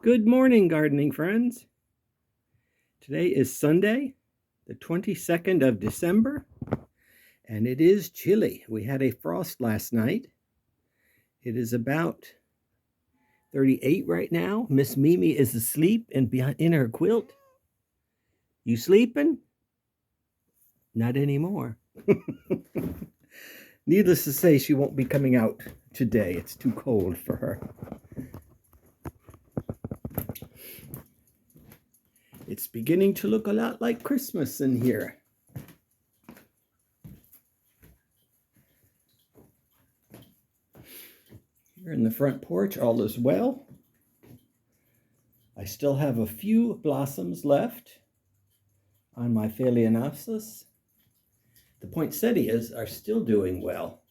Good morning, gardening friends. Today is Sunday, the 22nd of December, and it is chilly. We had a frost last night. It is about 38 right now. Miss Mimi is asleep and in her quilt. You sleeping? Not anymore. Needless to say, she won't be coming out today. It's too cold for her. It's beginning to look a lot like Christmas in here. Here in the front porch, all is well. I still have a few blossoms left on my phalaenopsis. The poinsettias are still doing well.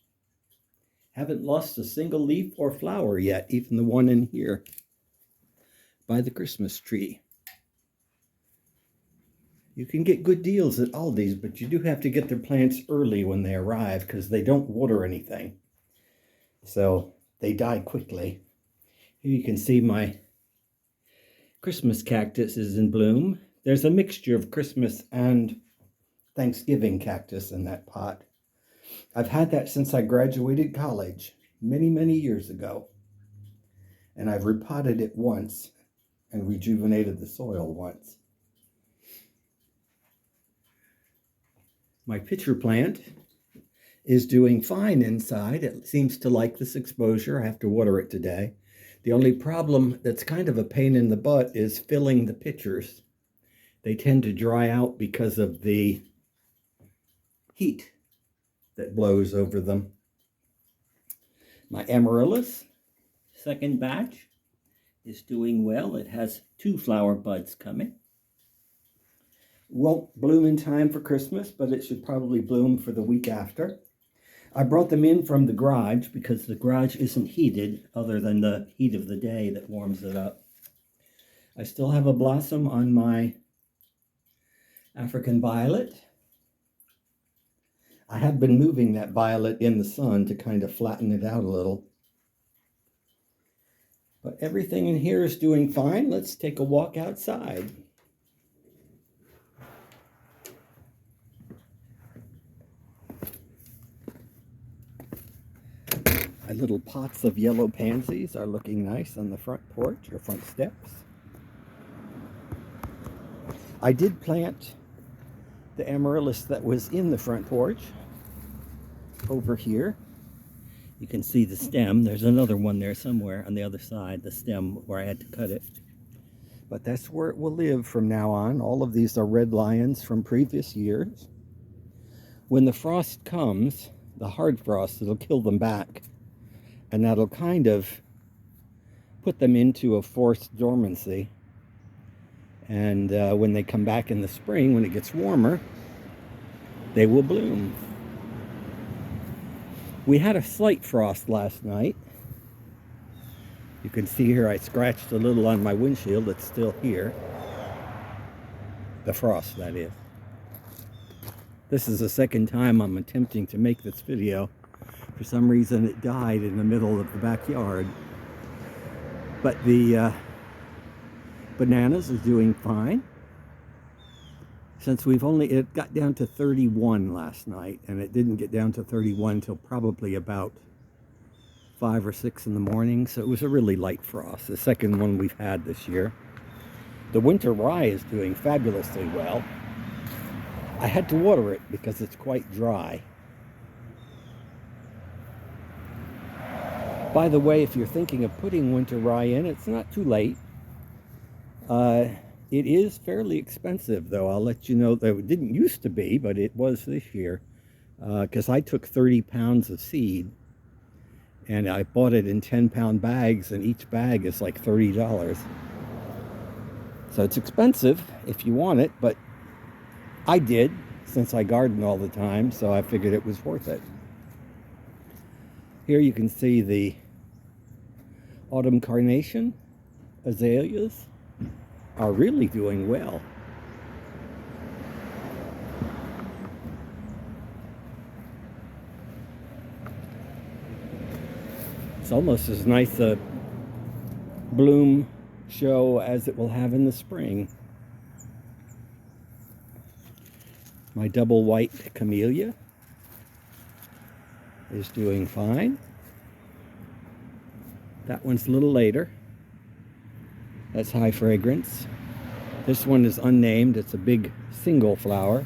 Haven't lost a single leaf or flower yet, even the one in here by the Christmas tree. You can get good deals at Aldi's, but you do have to get their plants early when they arrive because they don't water anything. So they die quickly. Here you can see my Christmas cactus is in bloom. There's a mixture of Christmas and Thanksgiving cactus in that pot. I've had that since I graduated college many, many years ago. And I've repotted it once and rejuvenated the soil once. My pitcher plant is doing fine inside. It seems to like this exposure. I have to water it today. The only problem that's kind of a pain in the butt is filling the pitchers. They tend to dry out because of the heat that blows over them. My amaryllis, second batch, is doing well. It has 2 flower buds coming. Won't bloom in time for Christmas, but it should probably bloom for the week after. I brought them in from the garage because the garage isn't heated other than the heat of the day that warms it up. I still have a blossom on my African violet. I have been moving that violet in the sun to kind of flatten it out a little. But everything in here is doing fine. Let's take a walk outside. My little pots of yellow pansies are looking nice on the front porch or front steps. I did plant the amaryllis that was in the front porch over here. You can see the stem. There's another one there somewhere on the other side, the stem where I had to cut it. But that's where it will live from now on. All of these are red lions from previous years. When the frost comes, the hard frost, it'll kill them back. And that'll kind of put them into a forced dormancy. And when they come back in the spring, when it gets warmer, they will bloom. We had a slight frost last night. You can see here I scratched a little on my windshield. It's still here. The frost, that is. This is the second time I'm attempting to make this video. For some reason it died in the middle of the backyard. But the bananas is doing fine. Since it got down to 31 last night, and it didn't get down to 31 until probably about 5 or 6 in the morning, so it was a really light frost, the second one we've had this year. The winter rye is doing fabulously well. I had to water it because it's quite dry. By the way, if you're thinking of putting winter rye in, it's not too late. It is fairly expensive, though. I'll let you know that it didn't used to be, but it was this year. Because I took 30 pounds of seed, and I bought it in 10-pound bags, and each bag is like $30. So it's expensive if you want it, but I did, since I garden all the time, so I figured it was worth it. Here you can see the autumn carnation azaleas are really doing well. It's almost as nice a bloom show as it will have in the spring. My double white camellia is doing fine. That one's a little later. That's high fragrance. This one is unnamed. It's a big single flower.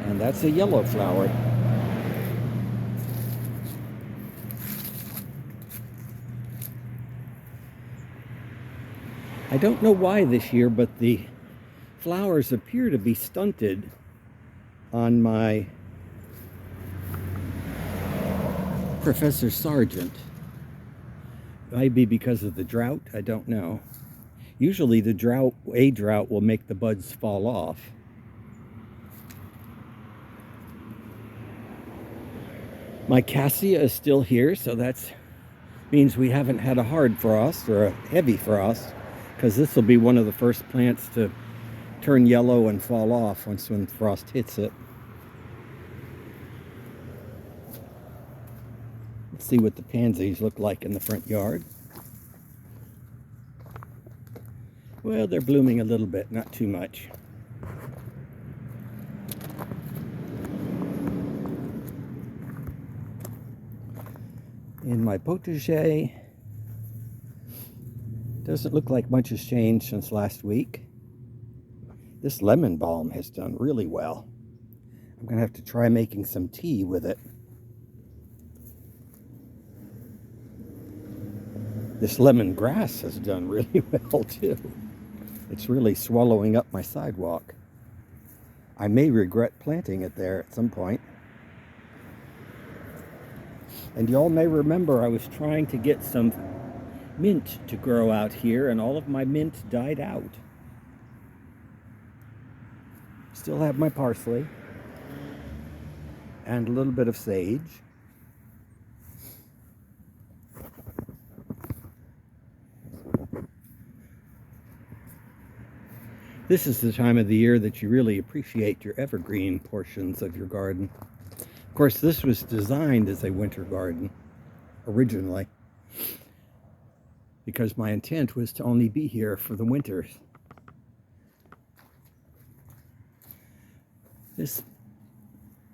And that's a yellow flower. I don't know why this year, but the flowers appear to be stunted on my Professor Sargent. Maybe because of the drought, I don't know. Usually a drought will make the buds fall off. My cassia is still here, so that means we haven't had a hard frost or a heavy frost, because this will be one of the first plants to turn yellow and fall off when frost hits it. Let's see what the pansies look like in the front yard. Well, they're blooming a little bit, not too much. In my potager, doesn't look like much has changed since last week. This lemon balm has done really well. I'm going to have to try making some tea with it. This lemongrass has done really well too. It's really swallowing up my sidewalk. I may regret planting it there at some point. And y'all may remember I was trying to get some mint to grow out here, and all of my mint died out. Still have my parsley and a little bit of sage. This is the time of the year that you really appreciate your evergreen portions of your garden. Of course, this was designed as a winter garden originally, because my intent was to only be here for the winters. This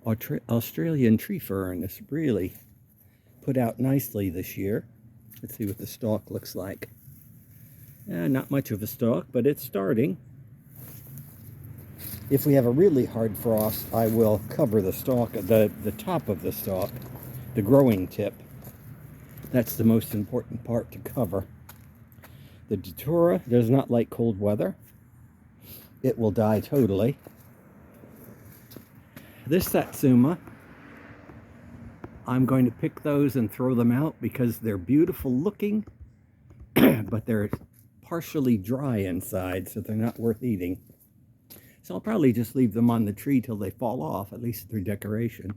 Australian tree fern is really put out nicely this year. Let's see what the stalk looks like. Not much of a stalk, but it's starting. If we have a really hard frost, I will cover the stalk, the top of the stalk, the growing tip. That's the most important part to cover. The datura does not like cold weather. It will die totally. This satsuma, I'm going to pick those and throw them out because they're beautiful looking, but they're partially dry inside, so they're not worth eating. So I'll probably just leave them on the tree till they fall off, at least through decoration.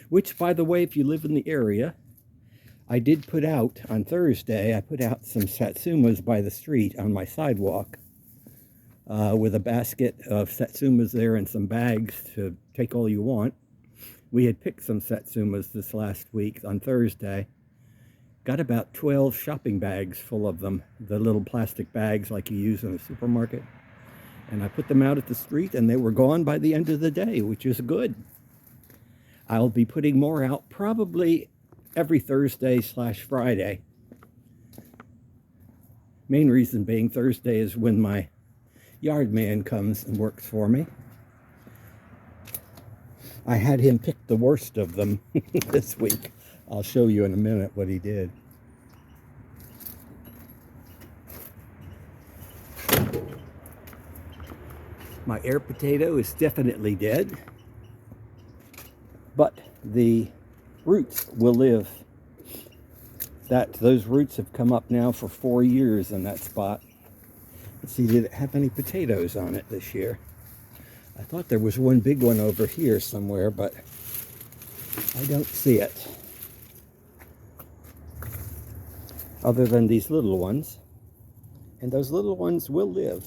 Which, by the way, if you live in the area, I did put out, on Thursday, I put out some satsumas by the street on my sidewalk with a basket of satsumas there and some bags to take all you want. We had picked some satsumas this last week on Thursday. Got about 12 shopping bags full of them, the little plastic bags like you use in a supermarket. And I put them out at the street, and they were gone by the end of the day, which is good. I'll be putting more out probably every Thursday/Friday. Main reason being Thursday is when my yard man comes and works for me. I had him pick the worst of them this week. I'll show you in a minute what he did. My air potato is definitely dead, but the roots will live. Those roots have come up now for 4 years in that spot. Let's see, did it have any potatoes on it this year? I thought there was one big one over here somewhere, but I don't see it. Other than these little ones. And those little ones will live.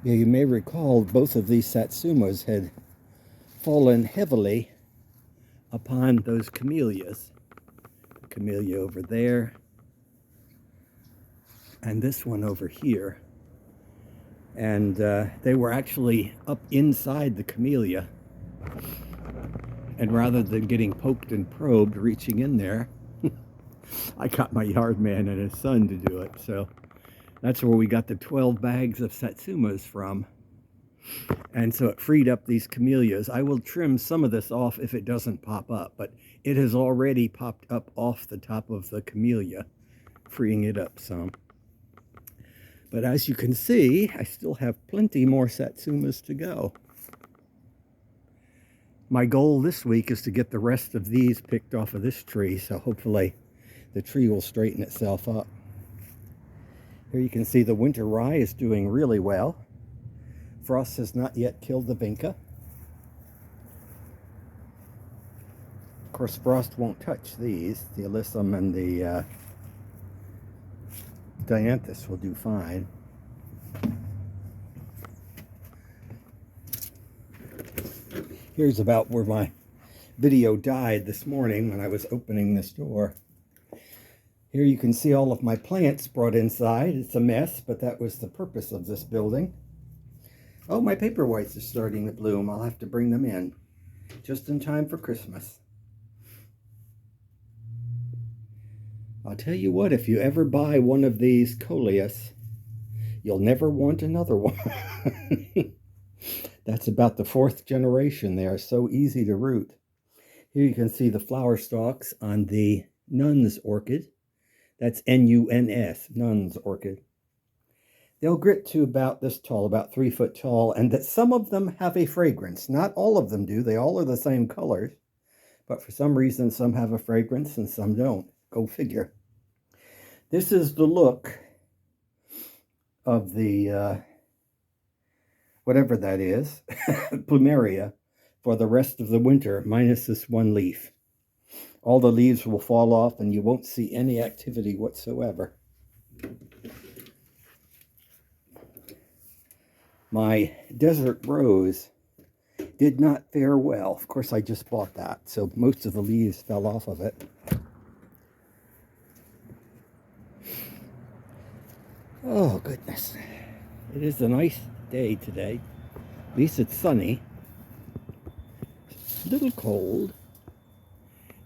Yeah, you may recall both of these satsumas had fallen heavily upon those camellias. Camellia over there, and this one over here. And they were actually up inside the camellia. And rather than getting poked and probed, reaching in there, I got my yard man and his son to do it. So that's where we got the 12 bags of satsumas from. And so it freed up these camellias. I will trim some of this off if it doesn't pop up, but it has already popped up off the top of the camellia, freeing it up some. But as you can see, I still have plenty more satsumas to go. My goal this week is to get the rest of these picked off of this tree, so hopefully the tree will straighten itself up. Here you can see the winter rye is doing really well. Frost has not yet killed the vinca. Of course, frost won't touch these. The alyssum and the dianthus will do fine. Here's about where my video died this morning when I was opening this door. Here you can see all of my plants brought inside. It's a mess, but that was the purpose of this building. Oh, my paper whites are starting to bloom. I'll have to bring them in just in time for Christmas. I'll tell you what, if you ever buy one of these coleus, you'll never want another one. That's about the 4th generation. They are so easy to root. Here you can see the flower stalks on the nun's orchid. That's N-U-N-S, nun's orchid. They'll grit to about this tall, about 3 foot tall, and that some of them have a fragrance. Not all of them do. They all are the same colors. But for some reason, some have a fragrance and some don't. Go figure. This is the look of the, whatever that is, plumeria, for the rest of the winter, minus this one leaf. All the leaves will fall off and you won't see any activity whatsoever. My desert rose did not fare well. Of course, I just bought that, so most of the leaves fell off of it. Oh, goodness. It is a nice day today. At least it's sunny. It's a little cold.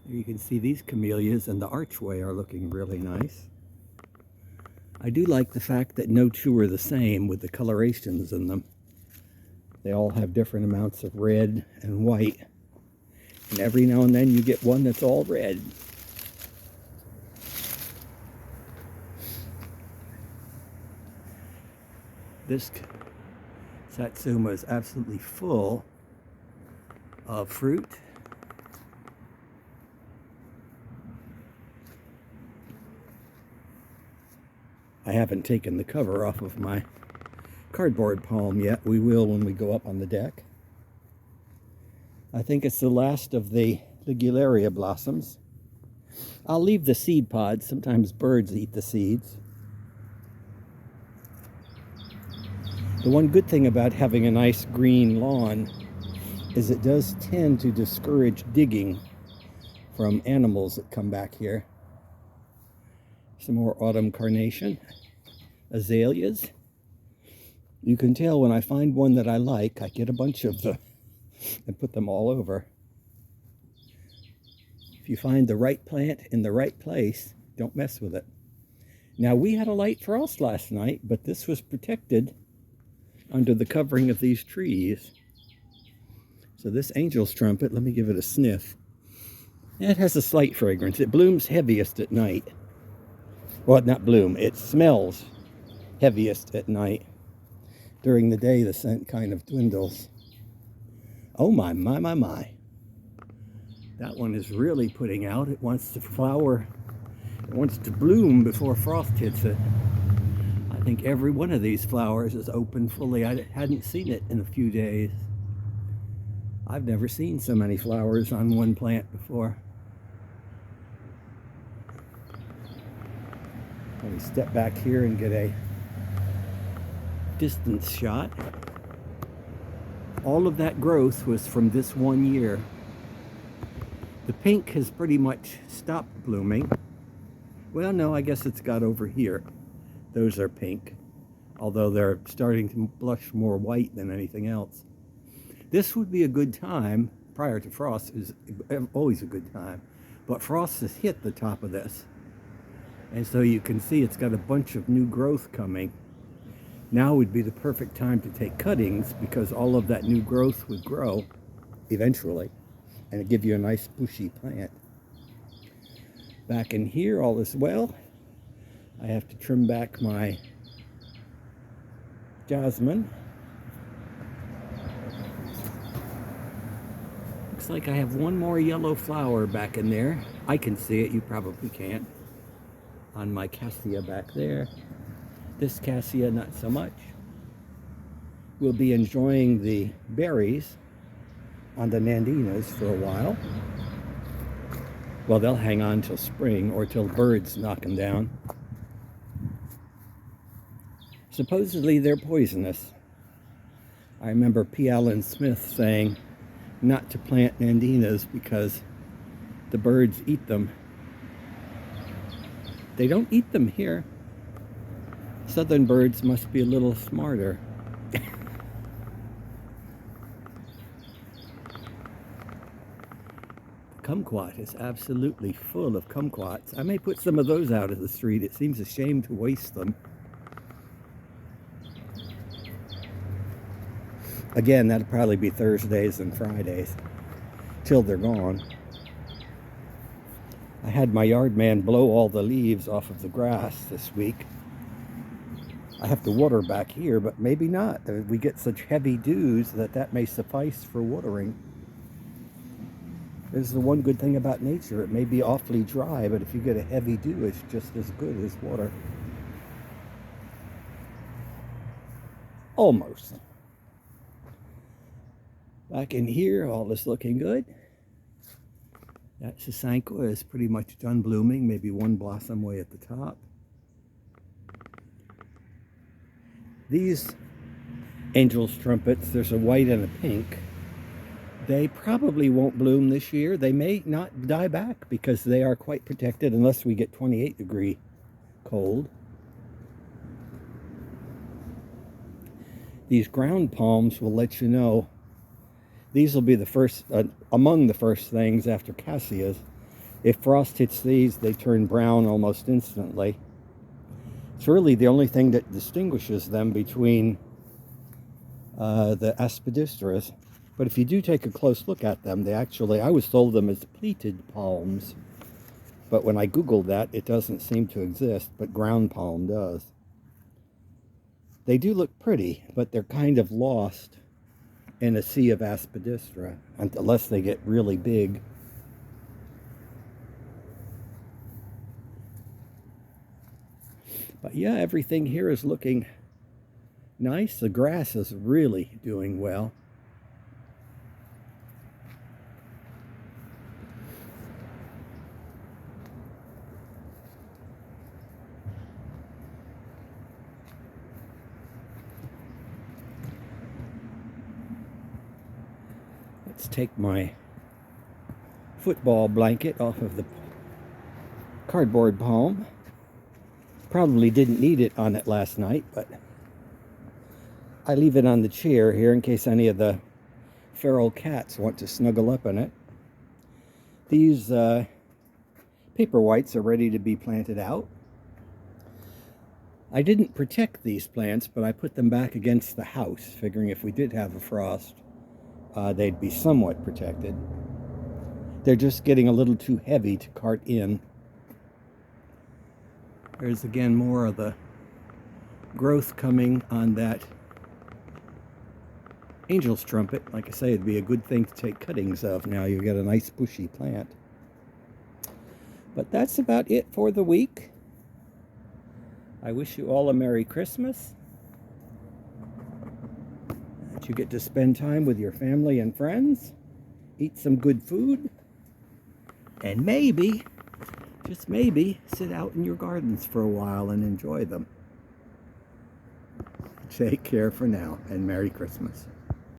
You can see these camellias and the archway are looking really nice. I do like the fact that no two are the same with the colorations in them. They all have different amounts of red and white. And every now and then you get one that's all red. This satsuma is absolutely full of fruit. I haven't taken the cover off of my cardboard palm yet. We will when we go up on the deck. I think it's the last of the ligularia blossoms. I'll leave the seed pods. Sometimes birds eat the seeds. The one good thing about having a nice green lawn is it does tend to discourage digging from animals that come back here. Some more autumn carnation, azaleas. You can tell when I find one that I like, I get a bunch of them and put them all over. If you find the right plant in the right place, don't mess with it. Now, we had a light frost last night, but this was protected under the covering of these trees. So this angel's trumpet, let me give it a sniff. It has a slight fragrance. It blooms heaviest at night. Well, not bloom, it smells heaviest at night. During the day, the scent kind of dwindles. Oh my. That one is really putting out. It wants to flower. It wants to bloom before frost hits it. I think every one of these flowers is open fully. I hadn't seen it in a few days. I've never seen so many flowers on one plant before. Let me step back here and get a distance shot. All of that growth was from this one year. The pink has pretty much stopped blooming. Well, no, I guess it's got over here. Those are pink, although they're starting to blush more white than anything else. This would be a good time, prior to frost, is always a good time, but frost has hit the top of this. And so you can see it's got a bunch of new growth coming. Now would be the perfect time to take cuttings because all of that new growth would grow eventually and give you a nice bushy plant. Back in here, all is well. I have to trim back my jasmine. Looks like I have one more yellow flower back in there. I can see it, you probably can't. On my cassia back there. This cassia, not so much. We'll be enjoying the berries on the nandinas for a while. Well, they'll hang on till spring or till birds knock them down. Supposedly they're poisonous. I remember P. Allen Smith saying not to plant nandinas because the birds eat them. They don't eat them here. Southern birds must be a little smarter. Kumquat is absolutely full of kumquats. I may put some of those out of the street. It seems a shame to waste them. Again, that'll probably be Thursdays and Fridays till they're gone. I had my yard man blow all the leaves off of the grass this week. I have to water back here, but maybe not. We get such heavy dews that may suffice for watering. This is the one good thing about nature. It may be awfully dry, but if you get a heavy dew, it's just as good as water. Almost. Back in here, all is looking good. That fiasco is pretty much done blooming, maybe one blossom way at the top. These angel's trumpets, there's a white and a pink. They probably won't bloom this year. They may not die back because they are quite protected unless we get 28-degree cold. These ground palms will let you know. These will be the first, among the first things after cassias. If frost hits these, they turn brown almost instantly. It's really the only thing that distinguishes them between the aspidistras. But if you do take a close look at them, they actually, I always sold them as pleated palms. But when I Googled that, it doesn't seem to exist, but ground palm does. They do look pretty, but they're kind of lost in a sea of aspidistra, unless they get really big. But yeah, everything here is looking nice. The grass is really doing well. Let's take my football blanket off of the cardboard palm. Probably didn't need it on it last night, but I leave it on the chair here in case any of the feral cats want to snuggle up in it. These paper whites are ready to be planted out. I didn't protect these plants, but I put them back against the house, figuring if we did have a frost, they'd be somewhat protected. They're just getting a little too heavy to cart in. There's again more of the growth coming on that angel's trumpet. Like I say, it'd be a good thing to take cuttings of. Now you get a nice bushy plant. But that's about it for the week. I wish you all a Merry Christmas. That you get to spend time with your family and friends. Eat some good food. And maybe, just maybe, sit out in your gardens for a while and enjoy them. Take care for now, and Merry Christmas.